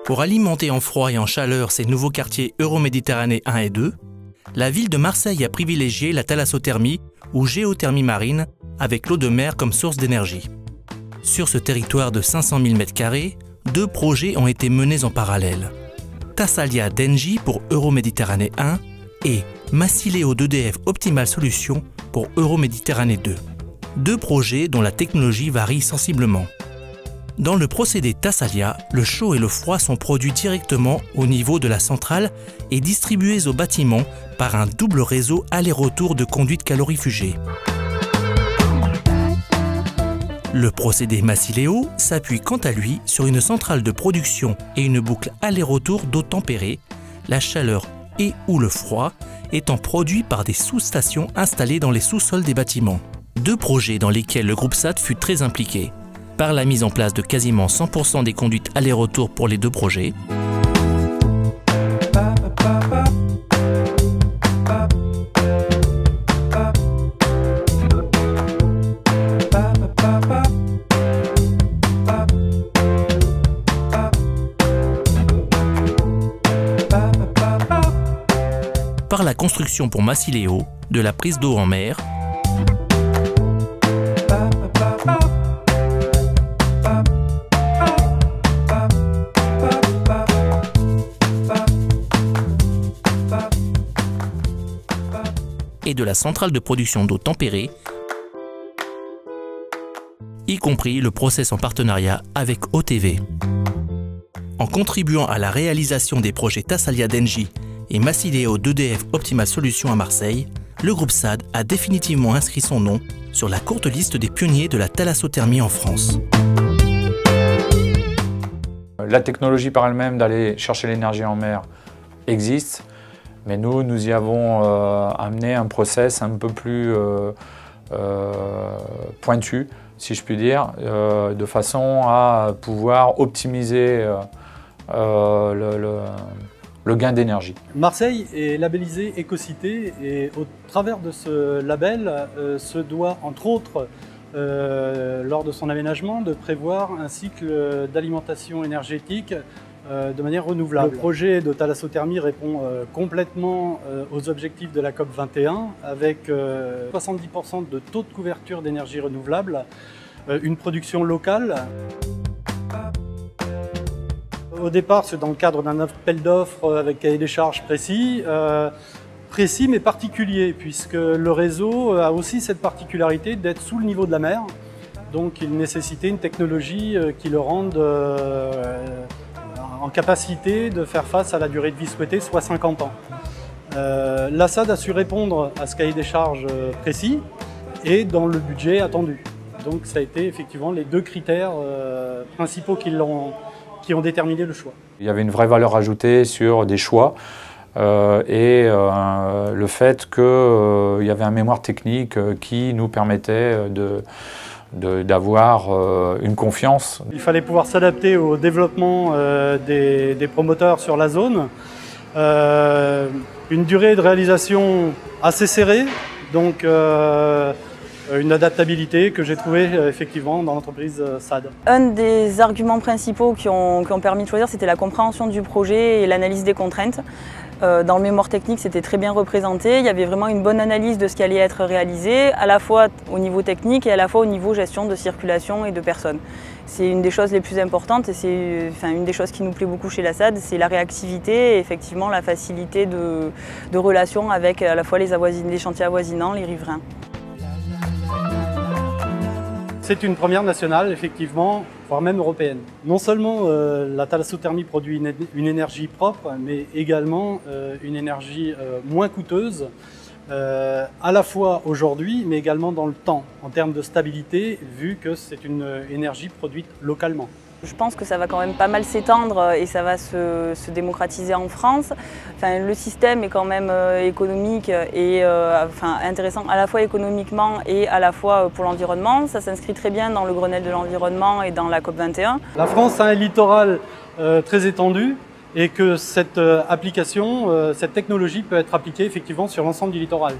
Pour alimenter en froid et en chaleur ces nouveaux quartiers Euroméditerranée 1 et 2, la ville de Marseille a privilégié la thalassothermie ou géothermie marine avec l'eau de mer comme source d'énergie. Sur ce territoire de 500 000 m², deux projets ont été menés en parallèle. Thassalia d'Engie pour Euroméditerranée 1 et Massileo d'EDF Optimal Solutions pour Euroméditerranée 2. Deux projets dont la technologie varie sensiblement. Dans le procédé Thassalia, le chaud et le froid sont produits directement au niveau de la centrale et distribués au bâtiment par un double réseau aller-retour de conduite calorifugée. Le procédé Massileo s'appuie quant à lui sur une centrale de production et une boucle aller-retour d'eau tempérée, la chaleur et ou le froid étant produits par des sous-stations installées dans les sous-sols des bâtiments. Deux projets dans lesquels le groupe SAD fut très impliqué, par la mise en place de quasiment 100% des conduites aller-retour pour les deux projets, par la construction pour Massileo de la prise d'eau en mer, et de la centrale de production d'eau tempérée, y compris le process en partenariat avec OTV. En contribuant à la réalisation des projets Thassalia d'Engie et Massileo d'EDF Optimal Solutions à Marseille, le groupe SAD a définitivement inscrit son nom sur la courte liste des pionniers de la thalassothermie en France. La technologie par elle-même d'aller chercher l'énergie en mer existe, mais nous y avons amené un process un peu plus pointu, si je puis dire, de façon à pouvoir optimiser le gain d'énergie. Marseille est labellisée Écocité et au travers de ce label se doit entre autres lors de son aménagement de prévoir un cycle d'alimentation énergétique de manière renouvelable. Le projet de thalassothermie répond complètement aux objectifs de la COP 21 avec 70% de taux de couverture d'énergie renouvelable, une production locale. Au départ, c'est dans le cadre d'un appel d'offres avec cahier des charges précis mais particulier, puisque le réseau a aussi cette particularité d'être sous le niveau de la mer. Donc il nécessitait une technologie qui le rende en capacité de faire face à la durée de vie souhaitée, soit 50 ans. La SAD a su répondre à ce cahier des charges précis et dans le budget attendu. Donc ça a été effectivement les deux critères principaux qui ont déterminé le choix. Il y avait une vraie valeur ajoutée sur des choix le fait qu'il y avait un mémoire technique qui nous permettait d'avoir une confiance. Il fallait pouvoir s'adapter au développement des promoteurs sur la zone. Une durée de réalisation assez serrée, donc une adaptabilité que j'ai trouvée effectivement dans l'entreprise SAD. Un des arguments principaux qui ont permis de choisir, c'était la compréhension du projet et l'analyse des contraintes. Dans le mémoire technique, c'était très bien représenté. Il y avait vraiment une bonne analyse de ce qui allait être réalisé, à la fois au niveau technique et à la fois au niveau gestion de circulation et de personnes. C'est une des choses les plus importantes et c'est une des choses qui nous plaît beaucoup chez la SAD, c'est la réactivité et effectivement la facilité de relation avec à la fois les chantiers avoisinants, les riverains. C'est une première nationale, effectivement, voire même européenne. Non seulement la thalassothermie produit une énergie propre, mais également une énergie moins coûteuse, à la fois aujourd'hui, mais également dans le temps, en termes de stabilité, vu que c'est une énergie produite localement. Je pense que ça va quand même pas mal s'étendre et ça va se démocratiser en France. Enfin, le système est quand même économique et intéressant à la fois économiquement et à la fois pour l'environnement. Ça s'inscrit très bien dans le Grenelle de l'environnement et dans la COP 21. La France a un littoral très étendu et que cette application, cette technologie peut être appliquée effectivement sur l'ensemble du littoral.